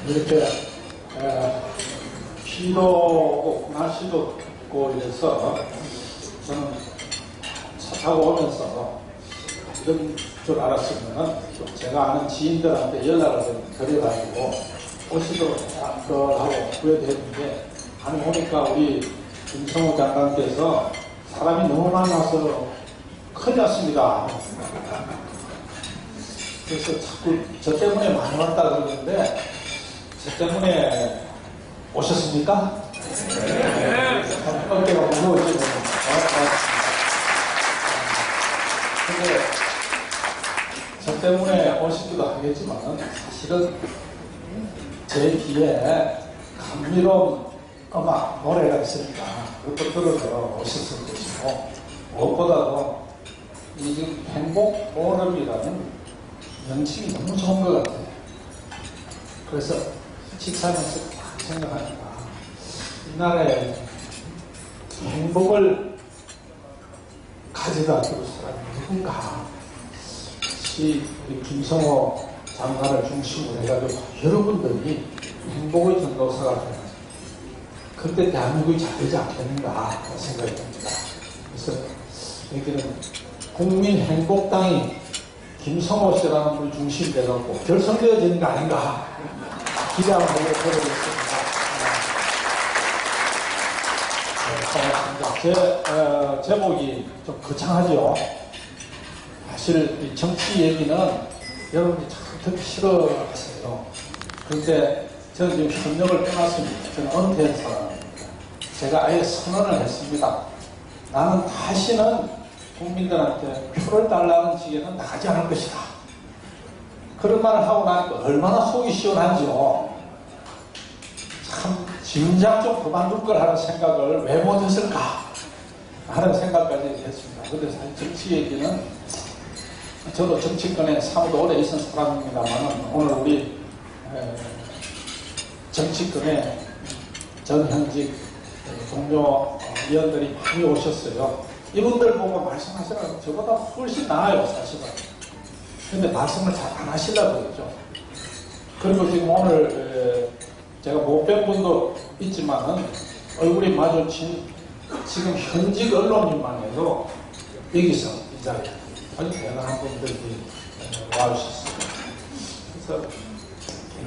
이렇게 비도 오고 날씨도 있고 이래서 저는 차 타고 오면서 이런 줄 알았으면 제가 아는 지인들한테 연락을 좀 드려가지고 오시도록 하고 구해드렸는데, 아니 오니까 우리 김성호 장관께서 사람이 너무 많아서 큰일 났습니다. 그래서 자꾸 저 때문에 많이 왔다 그러는데, 저 때문에 오셨습니까? 네. 어깨가 무거워지고. 근데 저 때문에 오시기도 하겠지만, 사실은 제 뒤에 감미로운 음악, 노래가 있으니까 그것도 들어서 오셨을 것이고, 무엇보다도 이 지금 행복 포럼이라는 명칭이 너무 좋은 것 같아요. 그래서 식사하면서 딱 생각하니까, 이 나라에 행복을 가져다 줄 사람이 누군가. 우리 김성호 장관을 중심으로 해가지고 여러분들이 행복의 전도사가 되는, 그때 대한민국이 잘 되지 않겠는가 생각이 듭니다. 그래서 여기는 국민행복당이 김성호 씨라는 분이 중심이 돼갖고 결성되어지는 거 아닌가 기대하고 보내겠습니다. 고맙습니다. 제목이 좀 거창하죠. 사실 정치 얘기는 여러분이 참 듣기 싫어하세요. 그런데 저는 지금 현역을 떠났습니다. 저는 은퇴한 사람입니다. 제가 아예 선언을 했습니다. 나는 다시는 국민들한테 표를 달라는 지경은 나가지 않을 것이다. 그런 말을 하고 나니까 얼마나 속이 시원한지요. 참 진작 좀 그만둘 걸 하는 생각을 왜 못했을까 하는 생각까지 했습니다. 그런데 사실 정치 얘기는, 저도 정치권에 사무도 오래 있은 사람입니다만, 오늘 우리 정치권에 전현직 동료 위원들이 많이 오셨어요. 이분들 보고 말씀하시라고 저보다 훨씬 나아요, 사실은. 근데 말씀을 잘 안 하시려고 그러죠. 그리고 지금 오늘 제가 못 뵌 분도 있지만은 얼굴이 마주친 지금 현직 언론인만 해도 여기서 이 자리에 아주 대단한 분들이 와주셨습니다. 그래서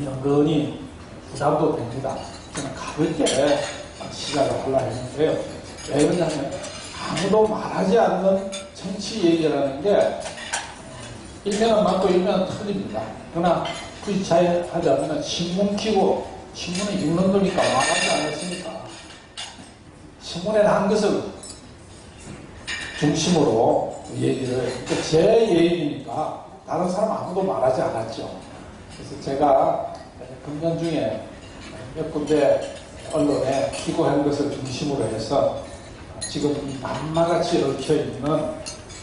연근히 부담도 됩니다. 저는 가볍게 시작을 하려고 했는데요. 왜 그러냐면 아무도 말하지 않는 정치 얘기라는 게 1편은 맞고 1편은 틀립니다. 그러나 굳이 잘 하지 않으면 신문 키고 신문을 읽는 거니까 말하지 않았으니까 신문에 난 것을 중심으로 얘기를, 제 얘기니까 다른 사람 아무도 말하지 않았죠. 그래서 제가 금년 중에 몇 군데 언론에 기고한 것을 중심으로 해서 지금 만마같이 얽혀있는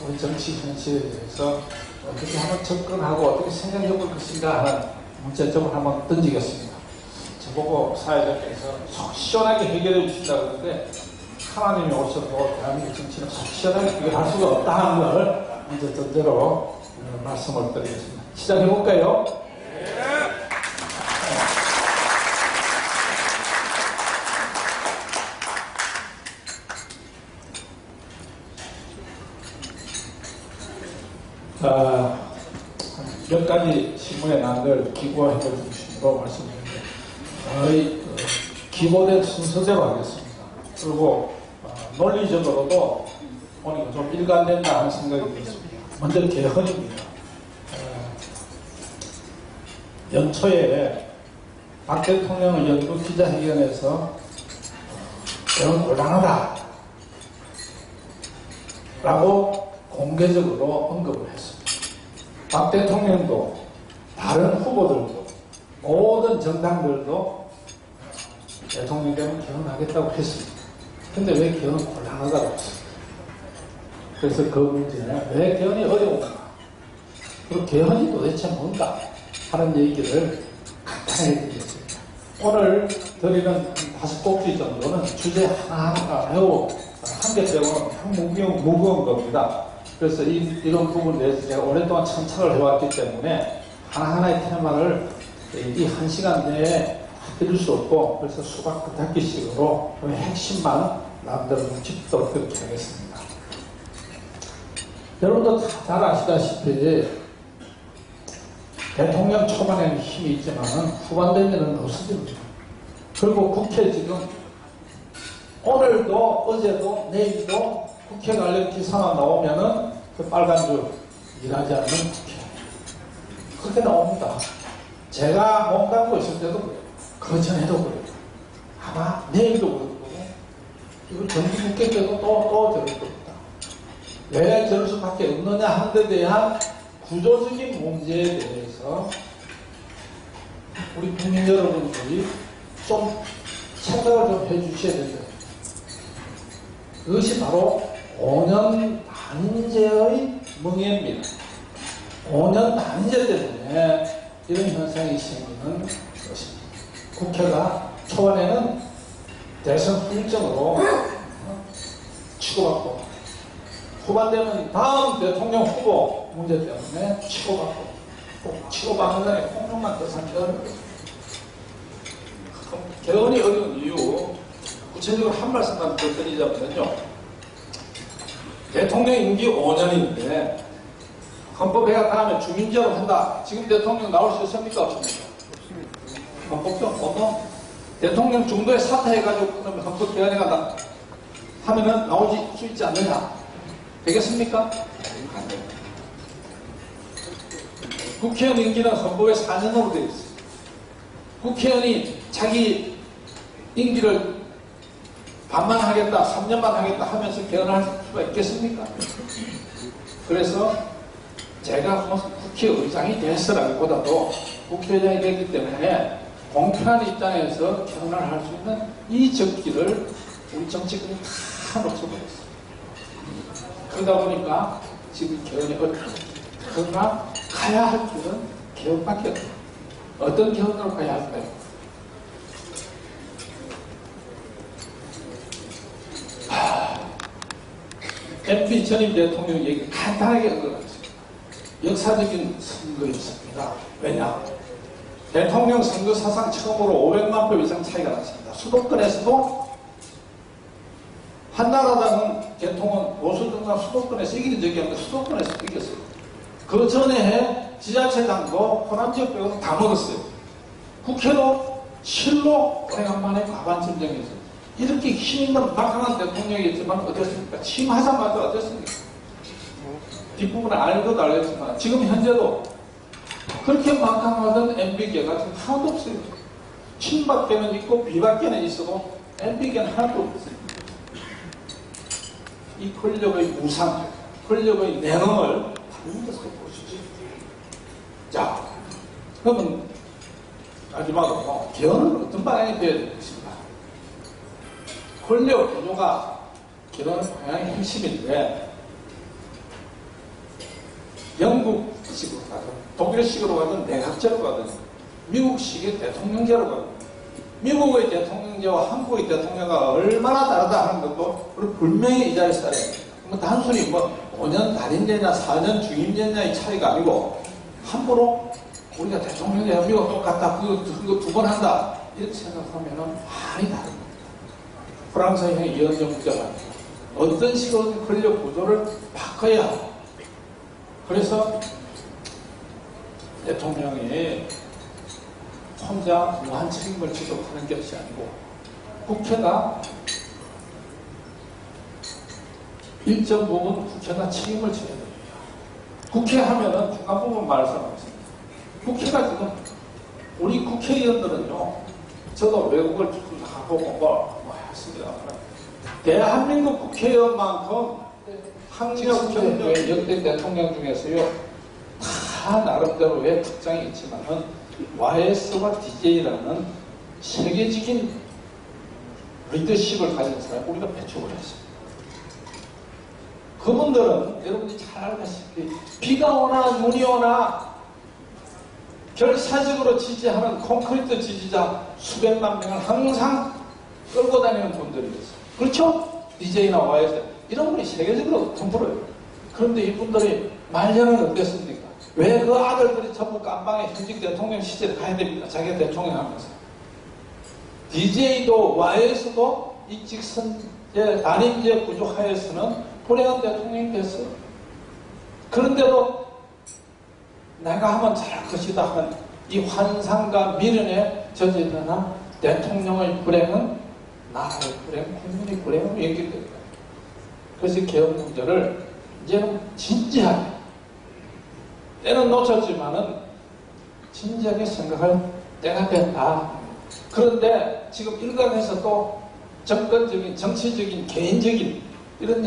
우리 정치 현실에 대해서 어떻게 한번 접근하고 어떻게 생각해 볼 것인가 하는 문제점을 한번 던지겠습니다. 저보고 사회자께서 속 시원하게 해결해 주신다 그러는데, 하나님이 오셔도 대한민국 정치는 속 시원하게 해결할 수가 없다 하는 걸 먼저 전제로 말씀을 드리겠습니다. 시작해 볼까요? 몇 가지 신문에 난 걸 기고와 해결 중심으로 말씀드립니다. 기본된 순서대로 하겠습니다. 그리고 논리적으로도 오늘 좀 일관된다 하는 생각이 들었습니다. 먼저 개헌입니다. 연초에 박 대통령의 연구 기자회견에서 개헌 곤란하다 라고 공개적으로 언급을 했습니다. 박 대통령도 다른 후보들도 모든 정당들도 대통령 되면 개헌하겠다고 했습니다. 근데 왜 개헌은 곤란하다고 했습니까? 그래서 그 문제는 왜 개헌이 어려운가, 그리고 개헌이 도대체 뭔가 하는 얘기를 간단하게 드리겠습니다. 오늘 드리는 5꼭지 정도는 주제 하나하나 배우고 한 개 배우는 참 무거운 겁니다. 그래서 이런 부분에 대해서 제가 오랫동안 천착을 해왔기 때문에 하나하나의 테마를 이 1시간 내에 드릴 수 없고, 그래서 수박 긋핥기식으로 핵심만 나름대로 짚도록 그렇게 하겠습니다. 여러분도 잘 아시다시피 대통령 초반에는 힘이 있지만 후반 되면 없어집니다. 그리고 국회 지금 오늘도 어제도 내일도 국회 관련 기사만 나오면은 그 빨간 줄 일하지 않는 국회 그렇게 나옵니다. 제가 몸 담고 있을 때도 그래요. 그 전에도 그래요. 아마 내일도 그럴 거고 이거 정기국회 때도 또 저럴 겁니다. 왜 저럴 수밖에 없느냐 하는 데 대한 구조적인 문제에 대해서 우리 국민 여러분들이 좀 생각을 좀 해주셔야 된다. 그것이 바로 5년 단위제의 멍해입니다. 5년 단위제 때문에 이런 현상이 생기는 것입니다. 국회가 초반에는 대선 후일정으로 치고받고 후반 되면 다음 대통령 후보 문제 때문에 치고받고 꼭 치고받는 날에 콩콩만 더 삼켜는 거죠. 개헌이 어려운 이유 구체적으로 한 말씀만 더 드리자면요. 대통령 임기 5년인데 헌법회가 다음에 주민제로 한다. 지금 대통령 나올 수 있습니까? 없습니까? 헌법적 보통 대통령 중도에 사퇴해가지고 그러면 헌법 개헌에 간다 하면은 나오지 수 있지 않느냐? 되겠습니까? 안 됩니다. 국회의원 임기는 헌법에 4년으로 되어 있어요. 국회의원이 자기 임기를 반만 하겠다, 3년만 하겠다 하면서 개헌할 수가 있겠습니까? 그래서 제가 국회의장이 됐으라기보다도 국회의장이 됐기 때문에 공평한 입장에서 개헌을 할 수 있는 이 적기를 우리 정치권이 다 놓쳐버렸어요. 그러다 보니까 지금 개헌이 어렵다. 그러나 가야 할 길은 개헌밖에 없다. 어떤 개헌으로 가야 할까요? MB 전임 대통령 얘기 간단하게 언급하겠습니다. 역사적인 선거였습니다. 왜냐? 대통령 선거 사상 처음으로 500만 표 이상 차이가 났습니다. 수도권에서도 한나라당은 대통령 보수정당 수도권에서 이기는 적이 없는데 수도권에서 이겼어요. 그 전에 지자체장도 호남지역 빼고는 다 먹었어요. 국회도 실로 오래간만에 과반 점령했어요. 이렇게 힘있는 막강한 대통령이었지만 어땠습니까? 취임하자마자 어땠습니까? 뒷부분은 알고도 알겠지만 지금 현재도 그렇게 막강하던 MB계가 지금 하나도 없어요. 친박계는 있고 비박계는 있어도 MB계는 하나도 없어요. 이 권력의 무상, 권력의 내nom을 다른 데서 보시죠. 자, 그러면 마지막으로 개헌은 어떤 방향이 되어야 될 것인가? 권력 구조가 개헌 방향의 핵심인데 영국식으로 가든 독일식으로 가든 내각제로 가든 미국식의 대통령제로 가든 미국의 대통령제와 한국의 대통령제가 얼마나 다르다 하는 것도 우리 분명히 이 자리에서 알아야 됩니다. 단순히 5년 단임제냐 4년 중임제냐의 차이가 아니고 함부로 우리가 대통령제와 미국 똑같다 그거 2번 한다 이렇게 생각하면 많이 다릅니다. 프랑스의 이현정 국가가 어떤 식으로 권력 구조를 바꿔야 하고 그래서 대통령이 혼자 무한 책임을 지고 하는 것이 아니고 국회가 일정 부분 국회가 책임을 져야 됩니다. 국회 하면은 중간 부분 말씀하겠습니다. 국회가 지금 우리 국회의원들은요 저도 외국을 가보고 했습니다. 대한민국 국회의원만큼 학력경력의 역대 대통령 중에서요 다 나름대로의 특장이 있지만은 YS와 DJ라는 세계적인 리더십을 가진 사람 우리가 배출을 했습니다. 그분들은 여러분들이 잘 알다시피 비가 오나 눈이 오나 결사적으로 지지하는 콘크리트 지지자 수백만 명을 항상 끌고 다니는 분들이었어요. 그렇죠? DJ나 YS 이런 분이 세계적으로 통불어요. 그런데 이분들이 말년은 어땠습니까? 왜 그 아들들이 전부 깜방에 현직 대통령 시절에 가야 됩니까? 자기가 대통령 하면서. DJ도 YS도 이 직선제, 단임제 구조 하에서는 불행한 대통령이 됐어요. 그런데도 내가 하면 잘할 것이다 하는 이 환상과 미련에 젖어있는 대통령의 불행은 나라의 불행, 국민의 불행으로 연결될 거예요. 그래서 개혁 문제를 이제는 진지하게, 때는 놓쳤지만은 진지하게 생각할 때가 됐다. 그런데 지금 일각에서 또 정권적인, 정치적인, 개인적인 이런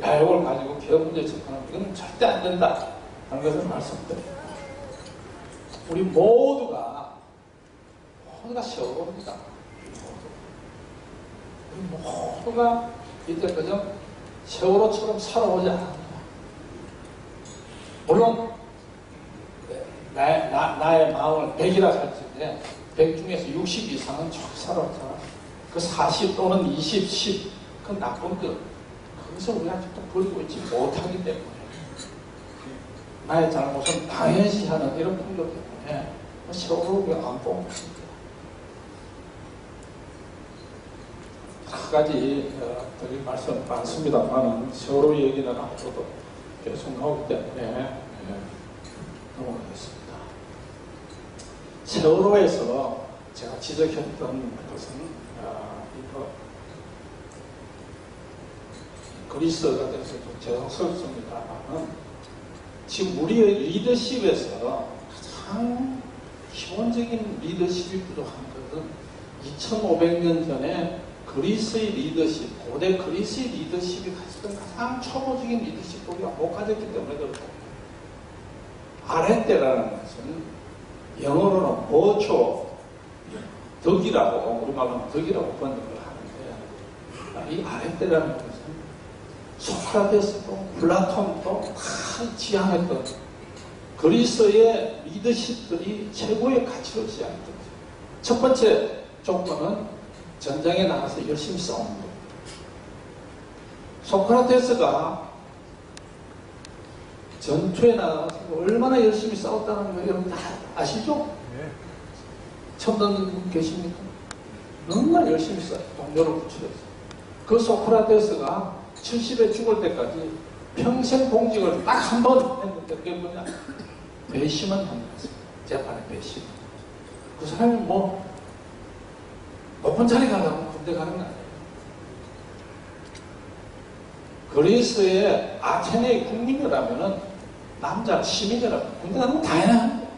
야욕을 가지고 개혁 문제 접근하는 이건 절대 안 된다 하는 것을 말씀드려요. 우리 모두가 세월호입니다. 우리 모두가 이때 그저 세월호처럼 살아오지 않았다. 물론 나의 마음을 100이라 할텐데 100 중에서 60 이상은 쭉 살아왔잖아. 그 40 또는 20, 10 그건 나쁜 것. 거기서 우리가 아직도 버리고 있지 못하기 때문에 나의 잘못은 당연시하는 이런 풍경 때문에 세월호 우리가 안 보고 있습니다. 한 가지 드릴 말씀 많습니다만 세월호 얘기는 앞으로도 계속 나오기 때문에 넘어가겠습니다. 세월호에서 제가 지적했던 것은 이거 그리스가 돼서 좀 죄송스럽습니다만 지금 우리의 리더십에서 가장 기본적인 리더십이 부족한 것은 2500년 전에 그리스의 리더십, 고대 그리스의 리더십이 가졌던 가장 초보적인 리더십도 우리가 못 가졌기 때문에 그렇다. 아랫대라는 것은 영어로는 보초, 덕이라고, 우리말로는 덕이라고 번역을 하는데 이 아랫대라는 것은 소크라테스도 플라톤도 다 지향했던 그리스의 리더십들이 최고의 가치로 지향했던 거죠. 첫 번째 조건은 전장에 나가서 열심히 싸우는 겁니다. 소크라테스가 전투에 나가서 얼마나 열심히 싸웠다는 거 여러분 다 아시죠? 네. 처음 듣는 분 계십니까? 너무나 열심히 싸요. 동료를 구출해서. 그 소크라테스가 70에 죽을 때까지 평생 공직을 딱 한 번 했는데 그게 뭐냐? 배심은 한 거였어요. 재판에 배심. 그 사람이 뭐 높은 자리 가려면 군대 가는 거 아니에요. 그리스의 아테네의 국민이라면은 남자 시민이라면 군대 가는 건 당연한 거예요.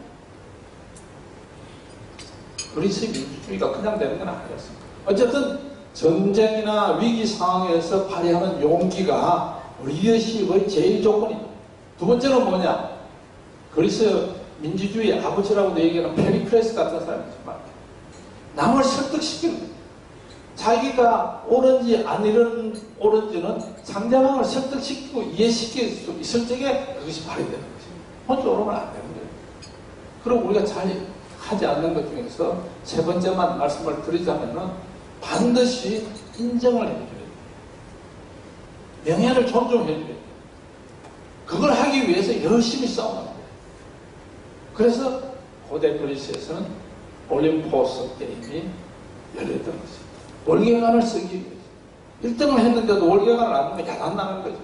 그리스의 민주주의가 그냥 되는 건 아니었습니다. 어쨌든 전쟁이나 위기 상황에서 발휘하는 용기가 리더십의 제일 조건이다. 두 번째는 뭐냐? 그리스 민주주의 아버지라고도 얘기하는 페리클레스 같은 사람이지만 남을 설득시키는 거예요. 자기가 옳은지 안 옳은지는 상대방을 설득시키고 이해시킬 수 있을 적에 그것이 발휘되는 거죠. 혼자 오르면 안 되는 거예요. 그리고 우리가 잘 하지 않는 것 중에서 세 번째만 말씀을 드리자면은 반드시 인정을 해줘야 돼요. 명예를 존중해줘야 돼요. 그걸 하기 위해서 열심히 싸우는 거예요. 그래서 고대 그리스에서는 올림포스 게임이 열렸던 것입니다. 월계관을 쓰기 위해서. 1등을 했는데도 월계관을 안 하면 야단나는 거죠.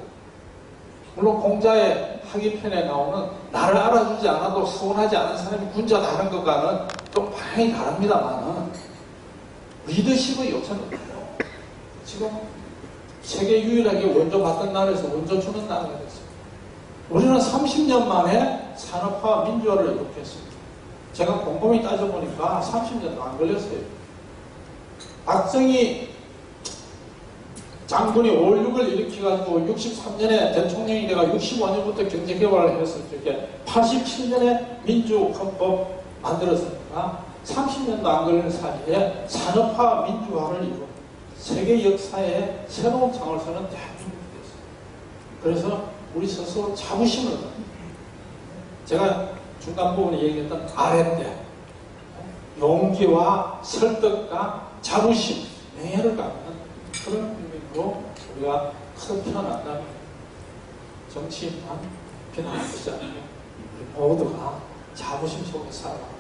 물론 공자의 학위편에 나오는 나를 알아주지 않아도 서운하지 않은 사람이 군자다는 것과는 좀 방향이 다릅니다만은 리더십의 요체는 없고 지금 세계 유일하게 원조 받던 나라에서 원조 주는 나라가 됐어요. 우리는 30년 만에 산업화 민주화를 이룩했습니다. 제가 곰곰이 따져보니까 30년도 안 걸렸어요. 박정희 장군이 5.16을 일으켜가지고 63년에 대통령이 내가 65년부터 경제개발을 했을 적에 87년에 민주헌법 만들었으니까 30년도 안 걸리는 사이에 산업화 민주화를 이루어 세계 역사에 새로운 장을 서는 대한민국이 됐어요. 그래서 우리 스스로 자부심을 가집니다. 제가 중간 부분에 얘기했던 아랫대 용기와 설득과 자부심, 명예를 갖는 그런 의미로 우리가 커서 태어난다면 정치인만 비난할 것이 아니고 우리 모두가 자부심 속에 살아가는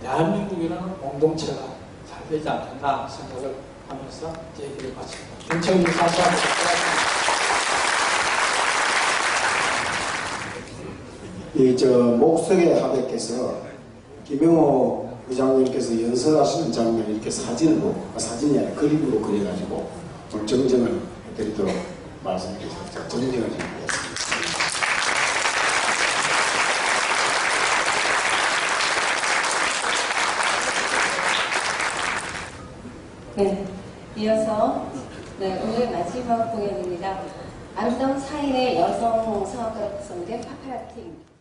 대한민국이라는 공동체가 잘 되지 않겠나 생각을 하면서 제 얘기를 마칩니다. 김철민 사수합니다. 목석의 하백께서 김영호 부장님께서 연설하시는 장면을 이렇게 사진이 아니라 그림으로 그려가지고 오늘 정정을 해드리도록 말씀드리겠습니다. 정정을 해드리겠습니다. 네, 이어서 오늘 마지막 공연입니다. 아름다운 사인의 여성 성악가로 구성된 파파라티입니다.